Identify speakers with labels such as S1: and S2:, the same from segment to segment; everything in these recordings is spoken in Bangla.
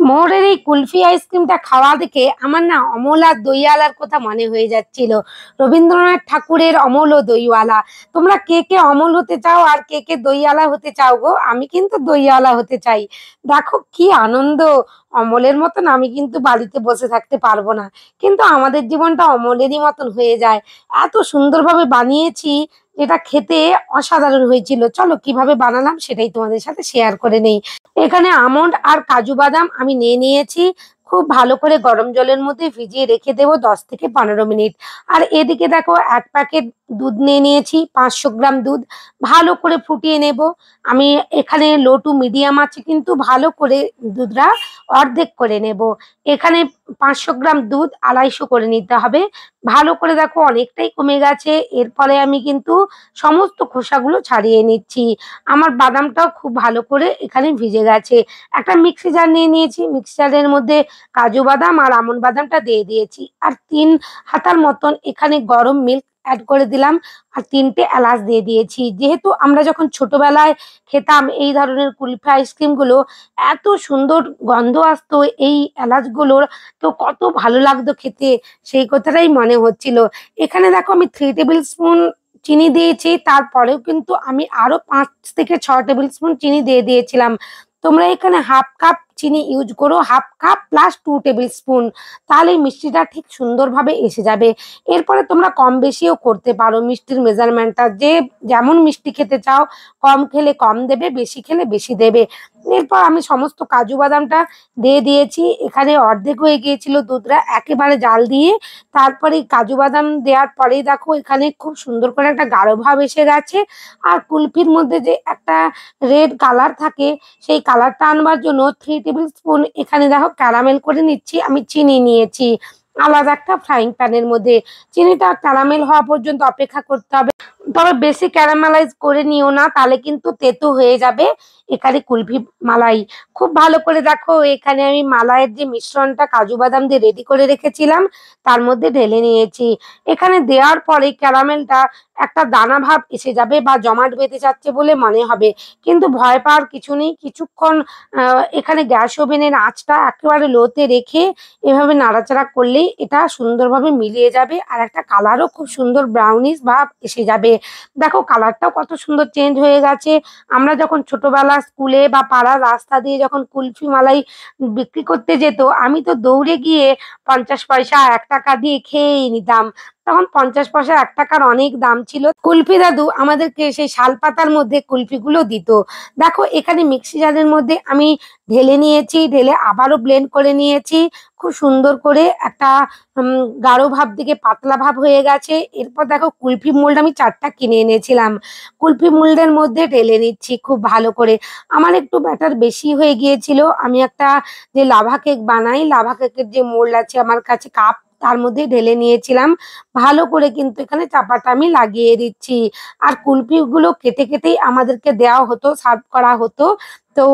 S1: মোহরের এই কুলফি আইসক্রিমটা খাওয়া দেখে আমার না অমল আর দইওয়ালার কথা মনে হয়ে যাচ্ছিল। রবীন্দ্রনাথ ঠাকুরের অমল ও দইওয়ালা। তোমরা কে কে অমল হতে চাও আর কে কে দইওয়ালা হতে চাও গো? আমি কিন্তু দইওয়ালা হতে চাই। দেখো কি আনন্দ! অমলের মতন আমি কিন্তু বাড়িতে বসে থাকতে পারবো না, কিন্তু আমাদের জীবনটা অমলেরই মতন হয়ে যায়। এত সুন্দরভাবে বানিয়েছি, যেটা খেতে অসাধারণ হয়েছিল। চলো কিভাবে বানালাম সেটাই তোমাদের সাথে শেয়ার করে নেই। এখানে আমন্ড আর কাজু বাদাম আমি নিয়ে নিয়েছি। খুব ভালো করে গরম জলের মধ্যে ভিজিয়ে রেখে দেবো 10 থেকে 15 মিনিট। আর এদিকে দেখো 1 প্যাকেট দুধ নিয়ে নিয়েছি, 500 গ্রাম দুধ। ভালো করে ফুটিয়ে নেব। আমি এখানে লো টু মিডিয়াম আছে, কিন্তু ভালো করে দুধটা অর্ধেক করে নেব। এখানে 500 গ্রাম দুধ 250 করে নিতে হবে। ভালো করে দেখো অনেকটাই কমে গেছে। এরপরে আমি কিন্তু সমস্ত খোসাগুলো ছাড়িয়ে নিচ্ছি। আমার বাদামটাও খুব ভালো করে এখানে ভিজে গেছে। একটা মিক্সি জার নিয়ে নিয়েছি, মিক্সি জারের মধ্যে কাজু বাদাম আর আমন্ড বাদামটা দিয়ে দিয়েছি। আর 3 হাতার মতন এখানে গরম মিল্ক অ্যাড করে দিলাম। আর 3টে এলাচ দিয়ে দিয়েছি। যেহেতু আমরা যখন ছোটবেলায় খেতাম এই ধরনের কুলফি আইসক্রিম গুলো, এত সুন্দর গন্ধ আসতো এই এলাচগুলোর, তো কত ভালো লাগতো খেতে, সেই কথাটাই মনে হচ্ছিল। এখানে দেখো আমি 3 টেবিল স্পুন চিনি দিয়েছি, তারপরেও কিন্তু আমি আরো 5 থেকে 6 টেবিল স্পুন চিনি দিয়ে দিয়েছিলাম। তোমরা এখানে হাফ কাপ চিনি ইউজ করো, half cup plus 2 table spoon, তাহলে এই মিষ্টিটা ঠিক সুন্দরভাবে এসে যাবে। এরপরে তোমরা কম বেশিও করতে পারো মিষ্টির মেজারমেন্টটা, যে যেমন মিষ্টি খেতে চাও, কম খেলে কম দেবে, বেশি খেলে বেশি দেবে। এরপর আমি সমস্ত কাজু বাদামটা দিয়ে দিয়েছি। এখানে অর্ধেক হয়ে গিয়েছিল দুধটা, একেবারে জাল দিয়ে তারপরে কাজু বাদাম দেওয়ার পরেই দেখো এখানে খুব সুন্দর করে একটা গাঢ় ভাব এসে গেছে। আর কুলফির মধ্যে যে একটা রেড কালার থাকে, সেই কালারটা আনবার জন্য 3 টেবিল স্পুন এখানে দেখো ক্যারামেল করে নিচ্ছি। আমি চিনি নিয়েছি আলাদা একটা ফ্রাইং প্যানের মধ্যে। চিনিটা ক্যারামেল হওয়া পর্যন্ত অপেক্ষা করতে হবে, তবে বেশি ক্যারামেলাইজ করে নিও না, তাহলে কিন্তু তেতো হয়ে যাবে এখানে কুলফি মালাই। খুব ভালো করে দেখো এখানে আমি মালাইয়ের যে মিশ্রণটা কাজু বাদাম দিয়ে রেডি করে রেখেছিলাম তার মধ্যে ঢেলে নিয়েছি। এখানে দেওয়ার পরে ক্যারামেলটা একটা দানা ভাব এসে যাবে বা জমাট বেঁধে যাচ্ছে বলে মনে হবে, কিন্তু ভয় পাওয়ার কিছু নেই। কিছুক্ষণ এখানে গ্যাস ওভেনের আঁচটা একেবারে লোতে রেখে এভাবে নাড়াচাড়া করলেই এটা সুন্দরভাবে মিলিয়ে যাবে, আর একটা কালারও খুব সুন্দর ব্রাউনিশ ভাব এসে যাবে। দেখো কালারটাও কত সুন্দর চেঞ্জ হয়ে গেছে। আমরা যখন ছোটবেলা স্কুলে বা পাড়ার রাস্তা দিয়ে যখন কুলফি মালাই বিক্রি করতে যেত, আমি তো দৌড়ে গিয়ে 50 পয়সা 1 টাকা দিয়ে খেয়েই নিতাম। তখন 50 পয়সা 1 টাকার অনেক দাম ছিল। কুলফি দাদু আমাদেরকে সেই শাল পাতার মধ্যে কুলফি গুলো দিত। দেখো এখানে মিক্সি জারের মধ্যে আমি ঢেলে নিয়েছি, ঢেলে আবারও ব্লেন্ড করে নিয়েছি। খুব সুন্দর করে একটা গাঢ় ভাব থেকে পাতলা ভাব হয়ে গেছে। এরপর দেখো কুলফি মোল্ড আমি 4টা কিনে এনেছিলাম। কুলফি মোল্ডের মধ্যে ঢেলে নিচ্ছি খুব ভালো করে। আমার একটু ব্যাটার বেশি হয়ে গিয়েছিল। আমি একটা যে লাভা কেক বানাই, লাভা কেকের যে মোল্ড আছে আমার কাছে কাপ, তার মধ্যে ঢেলে নিয়েছিলাম। ভালো করে কিন্তু এখানে চাপাটা আমি লাগিয়ে দিচ্ছি। আর কুলফি গুলো কেটে কেটেই আমাদেরকে দেওয়া হতো, সার্ভ করা হতো। তো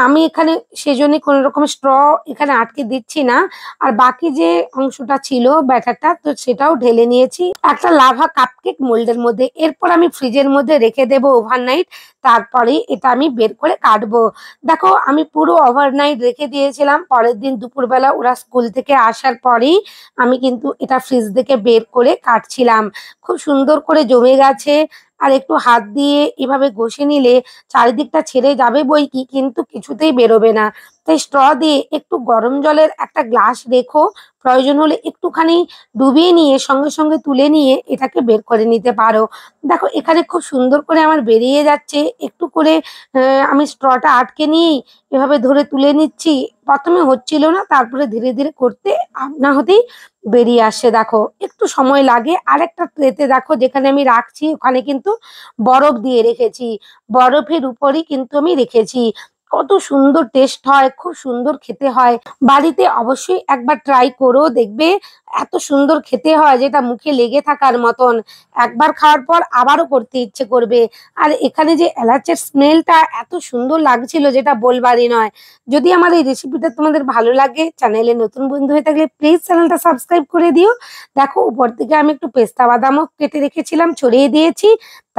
S1: আমি এখানে সেজন্য কোনো রকম স্ট্র এখানে আটকে দিচ্ছি না। আর বাকি যে অংশটা ছিল ব্যাটারটা, তো সেটাও ঢেলে নিয়েছি একটা লাভা কাপকেক মোল্ডের মধ্যে। এরপর আমি ফ্রিজের মধ্যে রেখে দেবো ওভারনাইট। তারপরে এটা আমি বের করে কাটবো। দেখো আমি পুরো ওভারনাইট রেখে দিয়েছিলাম। পরের দিন দুপুরবেলা ওরা স্কুল থেকে আসার পরেই আমি কিন্তু এটা ফ্রিজ থেকে বের করে কাটছিলাম। খুব সুন্দর করে জমে গেছে। আর একটু হাত দিয়ে এভাবে ঘষে নিলে চারিদিকটা ছেড়ে যাবে বই কি, কিন্তু কিছুতেই বেরোবে না। তাই স্ট্র দিয়ে একটু গরম জলের একটা গ্লাস রেখো, প্রয়োজন হলে একটুখানি ডুবিয়ে নিয়ে সঙ্গে সঙ্গে তুলে নিয়ে এটাকে বের করে নিতে পারো। দেখো এখানে খুব সুন্দর করে আমার বেরিয়ে যাচ্ছে। একটু করে আমি স্ট্রটা আটকে নিয়েই এভাবে ধরে তুলে নিচ্ছি। প্রথমে হচ্ছিল না, তারপরে ধীরে ধীরে করতে আপনা হতেই বেরিয়ে আসছে। দেখো একটু সময় লাগে। আর একটা ট্রেতে দেখো যেখানে আমি রাখছি ওখানে কিন্তু বরফ দিয়ে রেখেছি, বরফের উপরই কিন্তু আমি রেখেছি। কত সুন্দর টেস্ট হয়, খুব সুন্দর খেতে হয়। বাড়িতে অবশ্যই একবার ট্রাই করো, দেখবে এত সুন্দর খেতে হয় যেটা মুখে লেগে থাকার মতন। একবার খাওয়ার পর আবারও করতে ইচ্ছে করবে। আর এখানে যে এলাচের স্মেলটা এত সুন্দর লাগছিল যেটা বলবারই নয়। যদি আমার এই রেসিপিটা তোমাদের ভালো লাগে, চ্যানেলে নতুন বন্ধু হয়ে থাকলে প্লিজ চ্যানেলটা সাবস্ক্রাইব করে দিও। দেখো উপর থেকে আমি একটু পেস্তা বাদামও কেটে রেখেছিলাম, ছড়িয়ে দিয়েছি।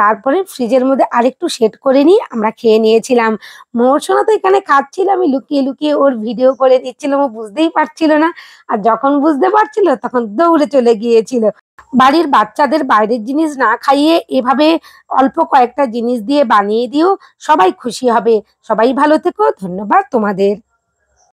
S1: তারপরে ফ্রিজের মধ্যে আরেকটু সেট করে নিয়ে আমরা খেয়ে নিয়েছিলাম। মোর সোনা তো এখানে খাচ্ছিল, আমি লুকিয়ে লুকিয়ে ওর ভিডিও করে দিচ্ছিলাম, ও বুঝতেই পারছিল না। আর যখন বুঝতে পারছিল তখন দৌড়ে চলে গিয়েছিল। বাড়ির বাচ্চাদের বাইরের জিনিস না খাইয়ে এভাবে অল্প কয়েকটা জিনিস দিয়ে বানিয়ে দিও, সবাই খুশি হবে। সবাই ভালো থেকো, ধন্যবাদ তোমাদের।